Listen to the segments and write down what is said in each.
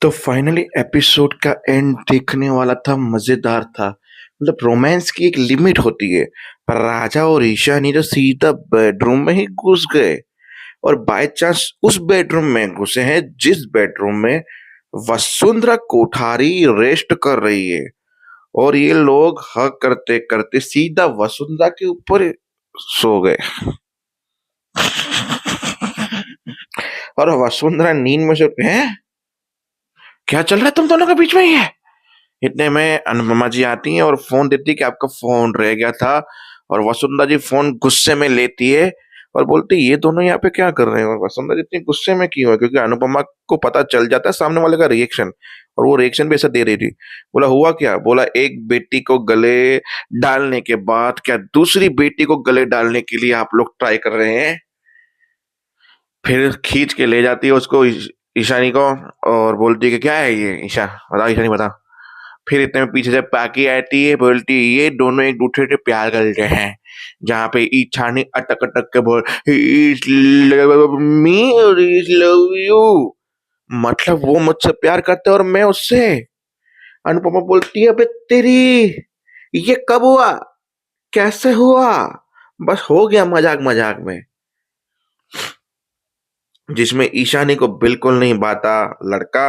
तो finally episode का and देखने वाला था, मजेदार था। मतलब रोमांस की एक लिमिट होती है। पर राजा और ईशानी जो सीधा बेडरूम में ही घुस गए और बाय चांस उस बेडरूम में घुसे हैं जिस बेडरूम में वसुंधरा कोठारी रेस्ट कर रही है। और ये लोग हक करते करते सीधा वसुंधरा के ऊपर सो गए। और वसुंधरा नींद में से हैं, क्या चल रहा है तुम दोनों के बीच में ही है। इतने में अनुपमा जी आती हैं और फोन देती है कि आपका फोन रह गया था। और वसुंधरा जी फोन गुस्से में लेती है और बोलती है, ये दोनों यहाँ पे क्या कर रहे हैं। और वसुंधरा जी इतनी गुस्से में क्यों है, क्योंकि अनुपमा को पता चल जाता है सामने वाले का रिएक्शन। और वो रिएक्शन भी ऐसा दे रही थी। बोला हुआ क्या, बोला एक बेटी को गले डालने के बाद क्या दूसरी बेटी को गले डालने के लिए आप लोग ट्राई कर रहे हैं। फिर खींच के ले जाती है उसको, ईशानी को। और बोलती है कि क्या है ये ईशा, बता ईशानी बता। फिर इतने में पीछे से पाकी आती है, बोलती है ये दोनों एक दूसरे से प्यार करते हैं। जहाँ पे ईशानी अटक अटक के बोल इज लव मी और इज लव यू, मतलब वो मुझसे प्यार करते हैं और मैं उससे। अनुपमा बोलती है, अबे तेरी, ये कब हुआ, कैसे हुआ। बस हो गया मजाक मजाक में, जिसमें ईशानी को बिल्कुल नहीं बाता लड़का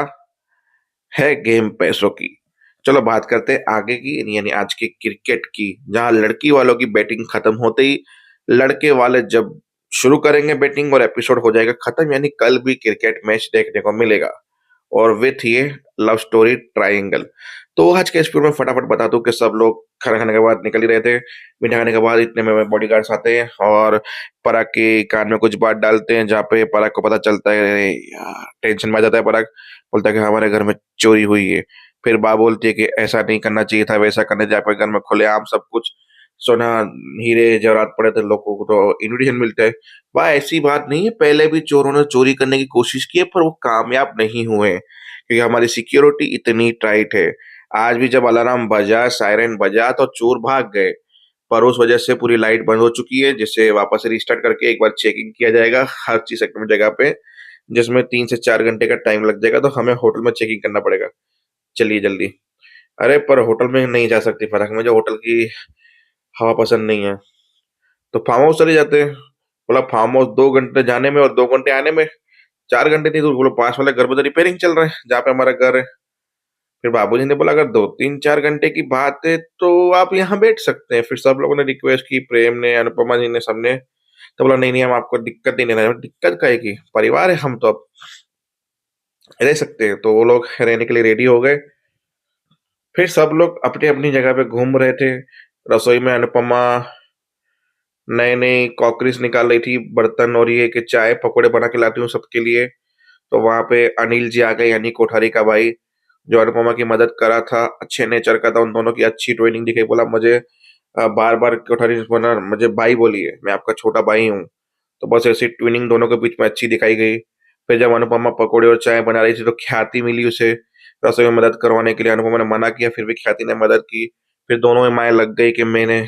है गेम पैसों की। चलो बात करते हैं आगे की, यानी आज की क्रिकेट की, जहां लड़की वालों की बैटिंग खत्म होते ही लड़के वाले जब शुरू करेंगे बैटिंग और एपिसोड हो जाएगा खत्म, यानी कल भी क्रिकेट मैच देखने को मिलेगा। और विथ ये लव स्टोरी ट्रायंगल। तो आज के एपिसोड में फटाफट बता दूं कि सब लोग खाना खाने के बाद निकल ही रहे थे। मीठा खाने के बाद इतने में बॉडीगार्ड्स आते हैं और पराग के कान में कुछ बात डालते हैं, जहाँ पे पराग को पता चलता है। अरे यार, टेंशन में आ जाता है पराग। बोलता है कि हमारे घर में चोरी हुई है। फिर बा बोलती है कि ऐसा नहीं करना चाहिए था, वैसा करने जहाँ पे घर में खुलेआम सब कुछ सोना हीरे जवाहरात पड़े थे, लोगों को तो इन्विटेशन मिलते हैं। वाह, ऐसी बात नहीं है, पहले भी चोरों ने चोरी करने की कोशिश की है पर वो कामयाब नहीं हुए, क्योंकि हमारी सिक्योरिटी इतनी टाइट है। आज भी जब अलार्म बजा, सायरन बजा, तो चोर भाग गए। पर उस वजह से पूरी लाइट बंद हो चुकी है, जिसे वापस से रिस्टार्ट करके एक बार चेकिंग किया जाएगा हर चीज सेक्टर में जगह पे, जिसमें 3 से 4 घंटे का टाइम लग जाएगा। तो हमें होटल में चेकिंग करना पड़ेगा। चलिए जल्दी। अरे पर होटल में नहीं जा सकती फर्क, मुझे होटल की हवा पसंद नहीं है। तो फार्म हाउस चले जाते हैं। बोला फार्म हाउस 2 घंटे जाने में और 2 घंटे आने में, 4 घंटे थी। तो बोलो पास वाले घर में तो रिपेयरिंग चल रहा है जहाँ पे हमारा घर है। फिर बाबूजी ने बोला अगर 2 3 4 घंटे की बात है तो आप यहाँ बैठ सकते हैं। फिर सब लोगों ने रिक्वेस्ट की, प्रेम ने, अनुपमा जी ने, सबने। तो बोला नहीं नहीं, हम आपको दिक्कत नहीं देना। दिक्कत का है कि परिवार है, हम तो अब रह सकते हैं। तो वो लोग रहने के लिए रेडी हो गए। फिर सब लोग अपनी अपनी जगह पे घूम रहे थे। रसोई में अनुपमा नए नए कॉकरीज निकाल रही थी बर्तन, और ये कि चाय पकौड़े बना के लाती हूँ सबके लिए। तो वहां पे अनिल जी आ गए, यानी कोठारी का भाई, जो अनुपमा की मदद करा था। अच्छे नेचर का था, उन दोनों की अच्छी ट्रेनिंग दिखाई। बोला मुझे बार बार कोठारी बोला, मुझे भाई बोलिए, मैं आपका छोटा भाई हूँ। तो बस ऐसी ट्विनिंग दोनों के बीच में अच्छी दिखाई गई। फिर जब अनुपमा पकौड़े और चाय बना रही थी तो ख्याति मिली उसे रसोई में मदद करवाने के लिए। अनुपमा ने मना किया, फिर भी ख्याति ने मदद की। फिर दोनों में माया लग गई कि मैंने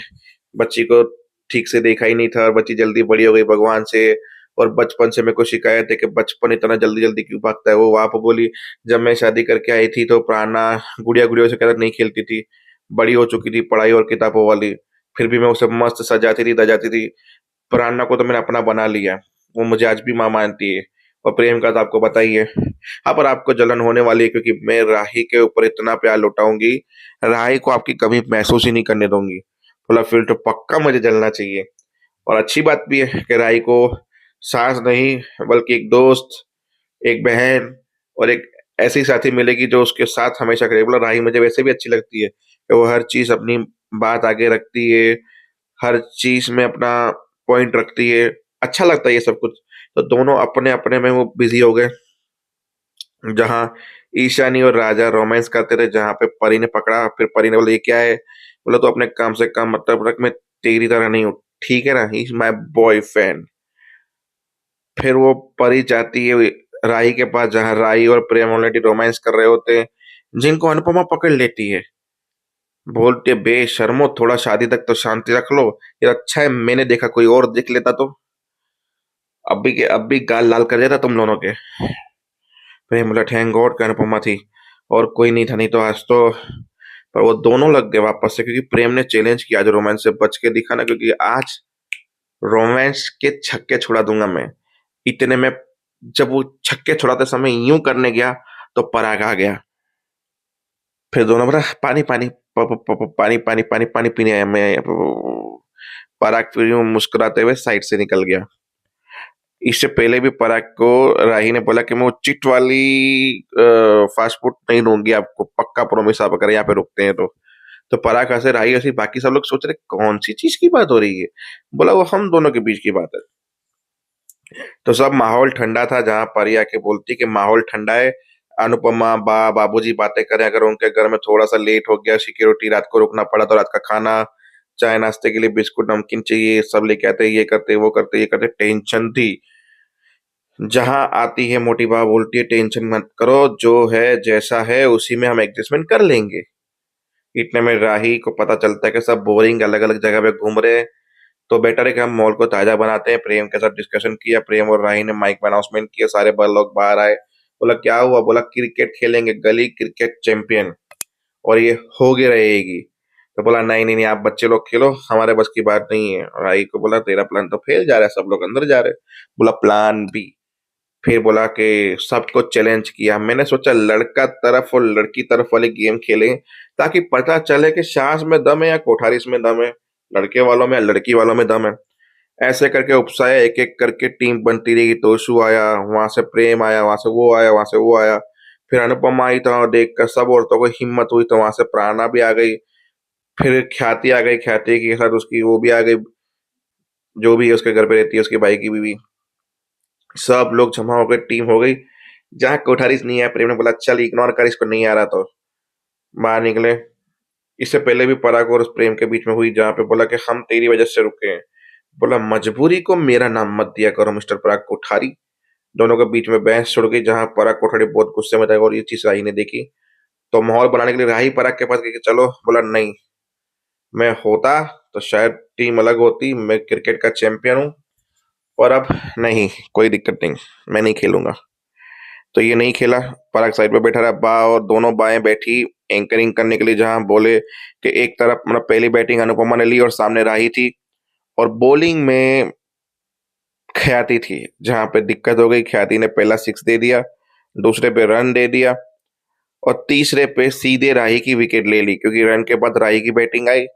बच्ची को ठीक से देखा ही नहीं था और बच्ची जल्दी बड़ी हो गई भगवान से। और बचपन से मेरे को शिकायत है कि बचपन इतना जल्दी जल्दी क्यों भागता है। वो वहां पर बोली, जब मैं शादी करके आई थी तो प्राणा गुड़िया गुड़िया से कहता नहीं खेलती थी, बड़ी हो चुकी थी पढ़ाई और किताबों वाली। फिर भी मैं उसे मस्त सजाती थी दजाती थी। प्राणा को तो मैंने अपना बना लिया, वो मुझे आज भी माँ मानती है। और प्रेम का तो आपको पता ही है। हाँ, पर आपको जलन होने वाली है, क्योंकि मैं राही के ऊपर इतना प्यार लुटाऊंगी, राही को आपकी कभी महसूस ही नहीं करने दूंगी। बोला फिर तो पक्का मुझे जलना चाहिए। और अच्छी बात भी है कि राही को सास नहीं बल्कि एक दोस्त, एक बहन और एक ऐसी साथी मिलेगी जो उसके साथ हमेशा करे। बोला राही मुझे वैसे भी अच्छी लगती है कि वो हर चीज अपनी बात आगे रखती है, हर चीज में अपना पॉइंट रखती है। अच्छा लगता है ये सब कुछ। तो दोनों अपने अपने में वो बिजी हो गए। जहाँ ईशानी और राजा रोमांस करते थे, जहाँ पे परी ने पकड़ा। फिर परी ने बोला ये क्या है। बोला तो अपने काम से काम मतलब रख, मैं तेरी तरह नहीं हूँ, ठीक है ना, ही इज माई बॉयफ्रेंड। फिर वो परी जाती है राही के पास, जहाँ राही और प्रेम ऑलरेडी रोमांस कर रहे होते हैं, जिनको अनुपमा पकड़ लेती है। बोलते बेशर्मो, थोड़ा शादी तक तो शांति रख लो। ये अच्छा है मैंने देखा, कोई और देख लेता तो अब भी गाल लाल कर देता तुम दोनों के। प्रेम बोला थैंक गॉड कि अनुपमा थी और कोई नहीं था, नहीं तो आज तो। पर वो दोनों लग गए वापस से, क्योंकि प्रेम ने चैलेंज किया आज रोमांस से बच के दिखा ना, क्योंकि आज रोमांस के छक्के छुड़ा दूंगा मैं। इतने में जब वो छक्के छुड़ाते समय यूं करने गया तो पराग आ गया। फिर दोनों बोला पानी पानी पानी पानी पानी पानी पीने आया मैं। पराग फिर यूं मुस्कुराते हुए साइड से निकल गया। इससे पहले भी पराग को राही ने बोला कि मैं वो चिट वाली फास्ट फूड नहीं दूंगी आपको, पक्का प्रॉमिस आप अगर यहाँ पे रुकते हैं तो पराग हंसे, राही हंसी, बाकी सब लोग सोच रहे कौन सी चीज की बात हो रही है। बोला वो हम दोनों के बीच की बात है। तो सब माहौल ठंडा था, जहां परी आके बोलती कि माहौल ठंडा है, अनुपमा बाबूजी बातें करें, अगर उनके घर में थोड़ा सा लेट हो गया, सिक्योरिटी रात को रुकना पड़ा तो रात का खाना, चाय नाश्ते के लिए बिस्कुट नमकीन चाहिए, सब लेके आते, ये करते वो करते ये करते, टेंशन थी। जहां आती है मोटी बा बोलती है टेंशन मत करो, जो है जैसा है उसी में हम एडजस्टमेंट कर लेंगे। इतने में राही को पता चलता है कि सब बोरिंग अलग अलग जगह पे घूम रहे हैं, तो बेटर है कि हम मॉल को ताजा बनाते हैं। प्रेम के साथ डिस्कशन किया, प्रेम और राही ने माइक में अनाउंसमेंट किया, सारे बड़ लोग बाहर आए। बोला क्या हुआ, बोला क्रिकेट खेलेंगे, गली क्रिकेट चैंपियन, और ये हो गई रहेगी। तो बोला नहीं नहीं नहीं, आप बच्चे लोग खेलो, हमारे बस की बात नहीं है। राही को बोला तेरा प्लान तो फेल जा रहा है, सब लोग अंदर जा रहे हैं। बोला प्लान बी। फिर बोला कि सबको चैलेंज किया, मैंने सोचा लड़का तरफ और लड़की तरफ वाली गेम खेलें, ताकि पता चले कि सास में दम है या कोठारिस में दम है, लड़के वालों में या लड़की वालों में दम है। ऐसे करके उपसाया, एक एक करके टीम बनती रही। तोशु आया, वहां से प्रेम आया, वहां से वो आया, वहां से वो आया। फिर अनुपमा आई, तो देखकर सब औरतों को हिम्मत हुई, तो वहां से प्राणा भी आ गई। फिर ख्याति आ गई, ख्याति के साथ उसकी वो भी आ गई, जो भी है उसके घर पे रहती है, उसके भाई की बीवी। सब लोग जमा हो गए, टीम हो गई। जहाँ कोठारिस नहीं आया, प्रेम ने बोला चल इग्नोर कर इसको, नहीं आ रहा तो बाहर निकले। इससे पहले भी पराग और उस प्रेम के बीच में हुई, जहां पे बोला कि हम तेरी वजह से रुके हैं। बोला मजबूरी को मेरा नाम मत दिया करो मिस्टर पराग कोठारी। दोनों के बीच में बहस छिड़ गई, जहां पराग कोठारी बहुत गुस्से में था, और ये चीज राही ने देखी। तो माहौल बनाने के लिए राही पराग के पास गई कि चलो। बोला नहीं, मैं होता तो शायद टीम अलग होती, मैं क्रिकेट का चैंपियन हूँ, और अब नहीं, कोई दिक्कत नहीं, मैं नहीं खेलूंगा। तो ये नहीं खेला। पराग साइड पे बैठा रहा, बा और दोनों बाएं बैठी एंकरिंग करने के लिए, जहां बोले कि एक तरफ मतलब पहली बैटिंग अनुपमा ने ली और सामने राही थी, और बॉलिंग में ख्याति थी। जहां पे दिक्कत हो गई, ख्याति ने पहला सिक्स दे दिया, दूसरे पे रन दे दिया, और तीसरे पे सीधे राही की विकेट ले ली, क्योंकि रन के बाद राही की बैटिंग आई,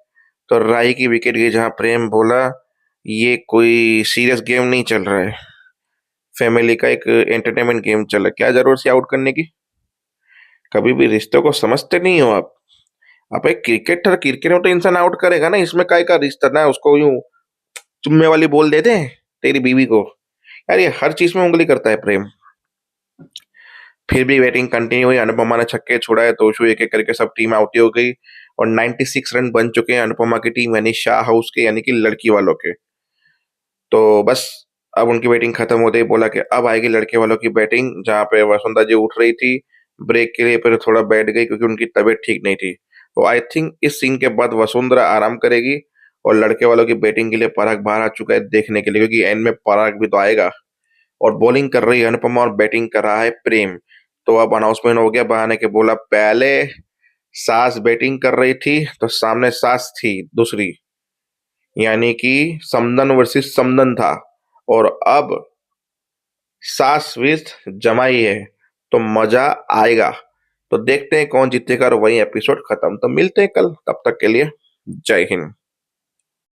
तो राही की विकेट गई। जहां प्रेम बोला ये कोई सीरियस गेम नहीं चल रहा है, फैमिली का एक एंटरटेनमेंट गेम चल रहा है, क्या जरूरत है आउट करने की। कभी भी रिश्तों को समझते नहीं हो आप एक क्रिकेटर, क्रिकेट में तो इंसान आउट करेगा ना, इसमें काय का रिश्ता ना, उसको यूं चुम्मे वाली बोल देते हैं तेरी बीवी को। यार ये हर चीज में उंगली करता है प्रेम। फिर भी बैटिंग कंटिन्यू हुई, अनुपमा ने छक्के छुड़ाए, तो उसको एक एक करके सब टीम आउट हो गई, और 96 रन बन चुके हैं अनुपमा की टीम, यानी शाह हाउस के, यानी कि लड़की वालों के। तो बस अब उनकी बैटिंग खत्म होते ही बोला कि अब आएगी लड़के वालों की बैटिंग, जहां पे वसुंधरा जी उठ रही थी ब्रेक के लिए, फिर थोड़ा बैठ गई क्योंकि उनकी तबीयत ठीक नहीं थी। तो आई थिंक इस सीन के बाद वसुंधरा आराम करेगी, और लड़के वालों की बैटिंग के लिए पराग बाहर आ चुका है देखने के लिए, क्योंकि एंड में पराग भी तो आएगा। और बॉलिंग कर रही है अनुपमा और बैटिंग कर रहा है प्रेम। तो अब अनाउंसमेंट हो गया, बहाने के बोला पहले सास बैटिंग कर रही थी तो सामने सास थी दूसरी, यानी कि समदन वर्सेस समदन था, और अब सास विद जमाई है, तो मजा आएगा। तो देखते हैं कौन जीतेगा, और वही एपिसोड खत्म। तो मिलते हैं कल, तब तक के लिए जय हिंद।